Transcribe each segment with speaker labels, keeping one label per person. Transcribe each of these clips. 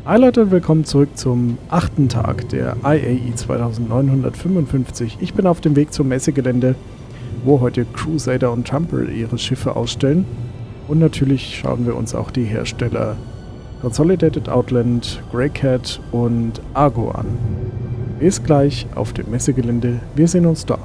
Speaker 1: Hi Leute und willkommen zurück zum 8. Tag der IAE 2955. Ich bin auf dem Weg zum Messegelände, wo heute Crusader und Jumper ihre Schiffe ausstellen. Und natürlich schauen wir uns auch die Hersteller Consolidated Outland, Greycat und Argo an. Bis gleich auf dem Messegelände, wir sehen uns dort.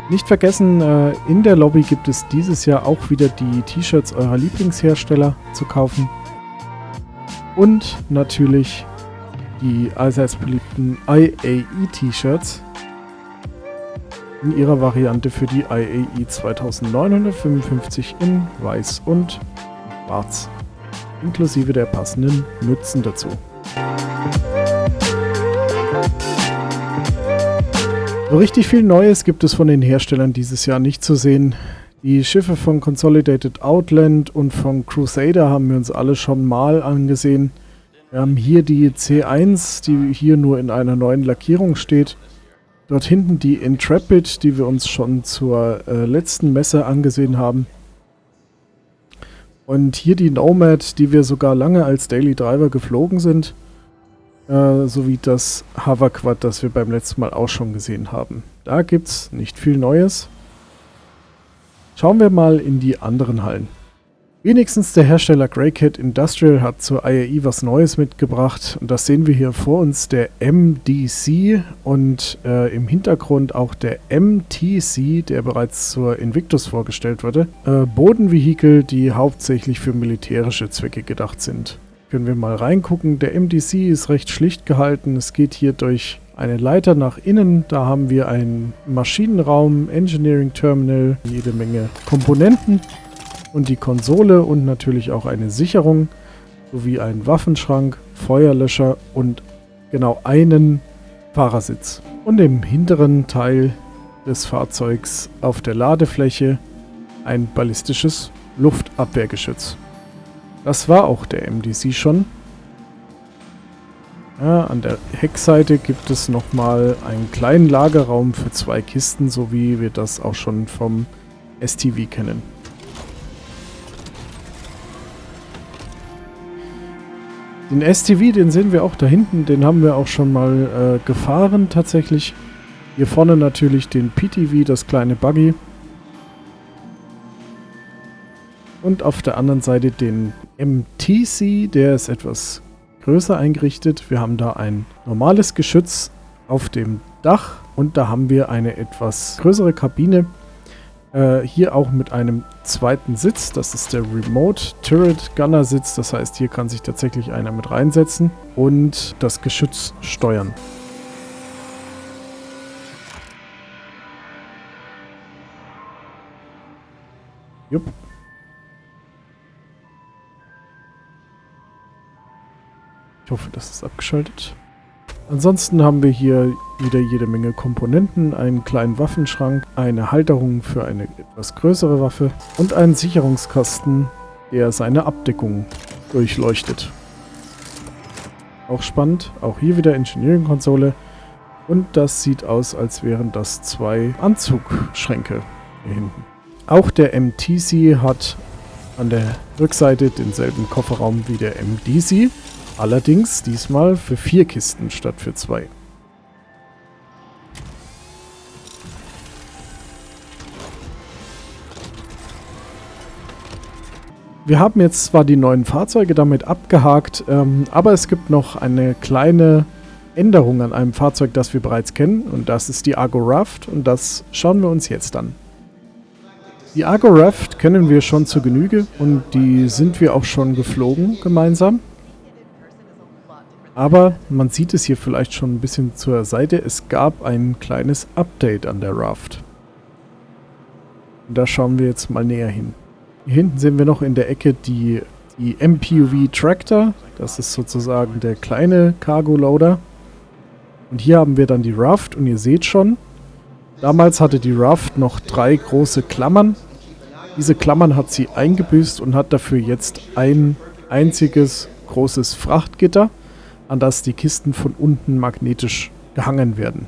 Speaker 1: Nicht vergessen, in der Lobby gibt es dieses Jahr auch wieder die T-Shirts eurer Lieblingshersteller zu kaufen. Und natürlich die allseits beliebten IAE-T-Shirts in ihrer Variante für die IAE 2955 in Weiß und Schwarz, inklusive der passenden Mützen dazu. So richtig viel Neues gibt es von den Herstellern dieses Jahr nicht zu sehen. Die Schiffe von Consolidated Outland und von Crusader haben wir uns alle schon mal angesehen. Wir haben hier die C1, die hier nur in einer neuen Lackierung steht. Dort hinten die Intrepid, die wir uns schon zur letzten Messe angesehen haben. Und hier die Nomad, die wir sogar lange als Daily Driver geflogen sind. Sowie das Hoverquad, das wir beim letzten Mal auch schon gesehen haben. Da gibt es nicht viel Neues. Schauen wir mal in die anderen Hallen. Wenigstens der Hersteller Greycat Industrial hat zur IAE was Neues mitgebracht. Und das sehen wir hier vor uns, der MDC und im Hintergrund auch der MTC, der bereits zur Invictus vorgestellt wurde. Bodenvehikel, die hauptsächlich für militärische Zwecke gedacht sind. Können wir mal reingucken. Der MDC ist recht schlicht gehalten. Es geht hier durch eine Leiter nach innen. Da haben wir einen Maschinenraum, Engineering Terminal, jede Menge Komponenten und die Konsole und natürlich auch eine Sicherung sowie einen Waffenschrank, Feuerlöscher und genau einen Fahrersitz. Und im hinteren Teil des Fahrzeugs auf der Ladefläche ein ballistisches Luftabwehrgeschütz. Das war auch der MDC schon. Ja, an der Heckseite gibt es nochmal einen kleinen Lagerraum für 2 Kisten, so wie wir das auch schon vom STV kennen. Den STV, den sehen wir auch da hinten, den haben wir auch schon mal gefahren tatsächlich. Hier vorne natürlich den PTV, das kleine Buggy. Und auf der anderen Seite den MTC, der ist etwas größer eingerichtet. Wir haben da ein normales Geschütz auf dem Dach und da haben wir eine etwas größere Kabine. Hier auch mit einem zweiten Sitz, das ist der Remote Turret Gunner Sitz. Das heißt, hier kann sich tatsächlich einer mit reinsetzen und das Geschütz steuern. Jupp. Ich hoffe, das ist abgeschaltet. Ansonsten haben wir hier wieder jede Menge Komponenten, einen kleinen Waffenschrank, eine Halterung für eine etwas größere Waffe und einen Sicherungskasten, der seine Abdeckung durchleuchtet. Auch spannend, auch hier wieder Engineering-Konsole und das sieht aus, als wären das 2 Anzugschränke hier hinten. Auch der MTC hat an der Rückseite denselben Kofferraum wie der MDC. Allerdings diesmal für 4 Kisten statt für 2. Wir haben jetzt zwar die neuen Fahrzeuge damit abgehakt, aber es gibt noch eine kleine Änderung an einem Fahrzeug, das wir bereits kennen. Und das ist die Argo Raft und das schauen wir uns jetzt an. Die Argo Raft kennen wir schon zur Genüge und die sind wir auch schon geflogen gemeinsam. Aber man sieht es hier vielleicht schon ein bisschen zur Seite. Es gab ein kleines Update an der Raft. Und da schauen wir jetzt mal näher hin. Hier hinten sehen wir noch in der Ecke die MPUV Tractor. Das ist sozusagen der kleine Cargo Loader. Und hier haben wir dann die Raft und ihr seht schon, damals hatte die Raft noch 3 große Klammern. Diese Klammern hat sie eingebüßt und hat dafür jetzt ein einziges großes Frachtgitter, an das die Kisten von unten magnetisch gehangen werden.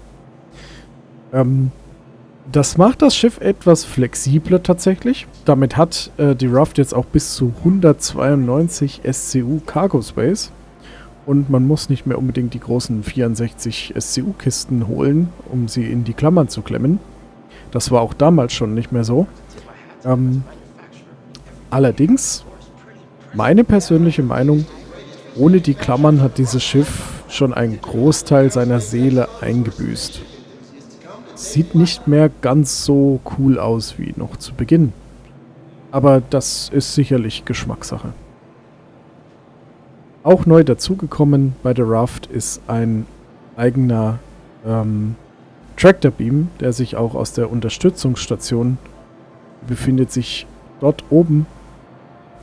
Speaker 1: Das macht das Schiff etwas flexibler tatsächlich. Damit hat die Raft jetzt auch bis zu 192 SCU Cargo Space. Und man muss nicht mehr unbedingt die großen 64 SCU-Kisten holen, um sie in die Klammern zu klemmen. Das war auch damals schon nicht mehr so. Allerdings, meine persönliche Meinung, ohne die Klammern hat dieses Schiff schon einen Großteil seiner Seele eingebüßt. Sieht nicht mehr ganz so cool aus wie noch zu Beginn. Aber das ist sicherlich Geschmackssache. Auch neu dazugekommen bei der Raft ist ein eigener Tractor Beam, der sich auch aus der Unterstützungsstation befindet, sich dort oben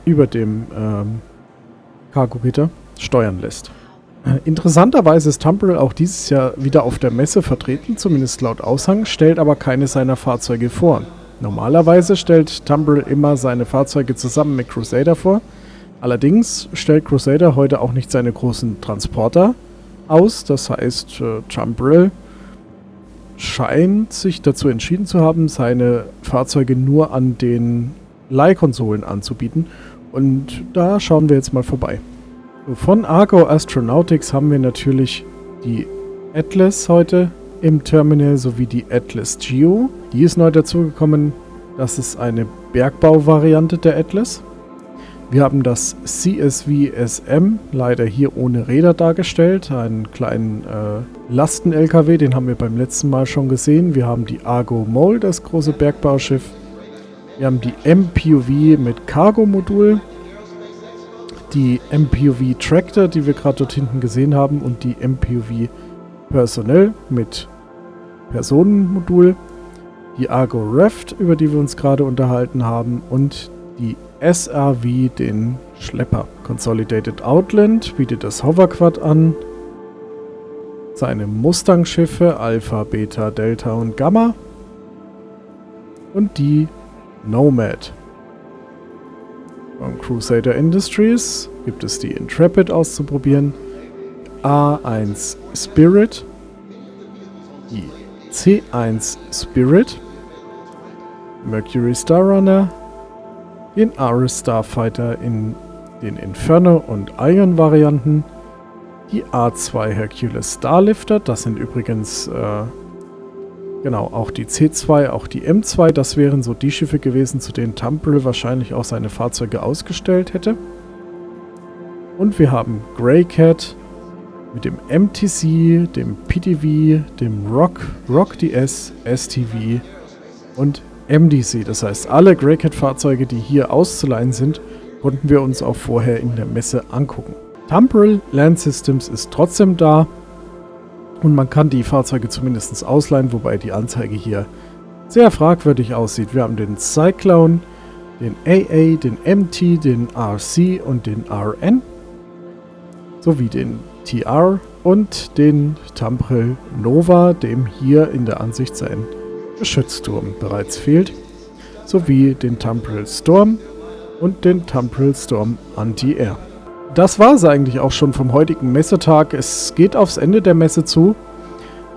Speaker 1: über dem Cargo-Gitter steuern lässt. Interessanterweise ist Tumbril auch dieses Jahr wieder auf der Messe vertreten, zumindest laut Aushang, stellt aber keine seiner Fahrzeuge vor. Normalerweise stellt Tumbril immer seine Fahrzeuge zusammen mit Crusader vor. Allerdings stellt Crusader heute auch nicht seine großen Transporter aus. Das heißt, Tumbril scheint sich dazu entschieden zu haben, seine Fahrzeuge nur an den Leihkonsolen anzubieten. Und da schauen wir jetzt mal vorbei. Von Argo Astronautics haben wir natürlich die Atlas heute im Terminal sowie die Atlas Geo. Die ist neu dazugekommen. Das ist eine Bergbauvariante der Atlas. Wir haben das CSV SM, leider hier ohne Räder dargestellt, einen kleinen Lasten-LKW, den haben wir beim letzten Mal schon gesehen. Wir haben die Argo Mole, das große Bergbauschiff. Wir haben die MPUV mit Cargo-Modul, die MPUV Tractor, die wir gerade dort hinten gesehen haben, und die MPUV Personnel mit Personenmodul, die Argo Raft, über die wir uns gerade unterhalten haben, und die SRV, den Schlepper. Consolidated Outland bietet das Hoverquad an. Seine Mustang-Schiffe Alpha, Beta, Delta und Gamma. Und die Nomad. Von Crusader Industries gibt es die Intrepid auszuprobieren. A1 Spirit. Die C1 Spirit. Mercury Star Runner. Den Ares Starfighter in den Inferno und Ion Varianten, die A2 Hercules Starlifter, das sind übrigens auch die C2, auch die M2, das wären so die Schiffe gewesen, zu denen Tumbril wahrscheinlich auch seine Fahrzeuge ausgestellt hätte. Und wir haben Greycat mit dem MTC, dem PTV, dem Rock DS, STV und MDC, das heißt alle Greycat-Fahrzeuge, die hier auszuleihen sind, konnten wir uns auch vorher in der Messe angucken. Tumbril Land Systems ist trotzdem da und man kann die Fahrzeuge zumindest ausleihen, wobei die Anzeige hier sehr fragwürdig aussieht. Wir haben den Cyclone, den AA, den MT, den RC und den RN sowie den TR und den Tumbril Nova, dem hier in der Ansicht sein Geschützturm bereits fehlt, sowie den Tumbril Storm und den Tumbril Storm Anti-Air. Das war es eigentlich auch schon vom heutigen Messetag. Es geht aufs Ende der Messe zu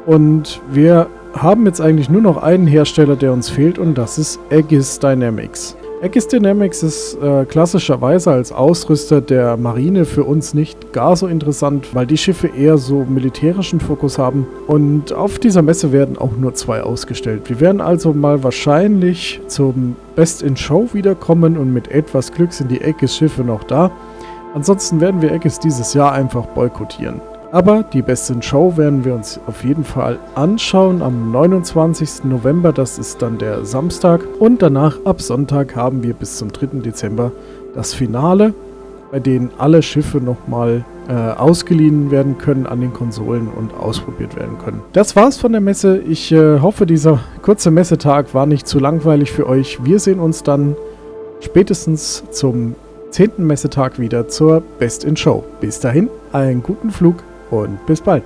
Speaker 1: und wir haben jetzt eigentlich nur noch einen Hersteller, der uns fehlt, und das ist Aegis Dynamics. Aegis Dynamics ist klassischerweise als Ausrüster der Marine für uns nicht gar so interessant, weil die Schiffe eher so militärischen Fokus haben. Und auf dieser Messe werden auch nur 2 ausgestellt. Wir werden also mal wahrscheinlich zum Best in Show wiederkommen und mit etwas Glück sind die Aegis-Schiffe noch da. Ansonsten werden wir Aegis dieses Jahr einfach boykottieren. Aber die Best in Show werden wir uns auf jeden Fall anschauen am 29. November, das ist dann der Samstag. Und danach ab Sonntag haben wir bis zum 3. Dezember das Finale, bei dem alle Schiffe nochmal ausgeliehen werden können an den Konsolen und ausprobiert werden können. Das war's von der Messe. Ich hoffe, dieser kurze Messetag war nicht zu langweilig für euch. Wir sehen uns dann spätestens zum 10. Messetag wieder zur Best in Show. Bis dahin, einen guten Flug und bis bald.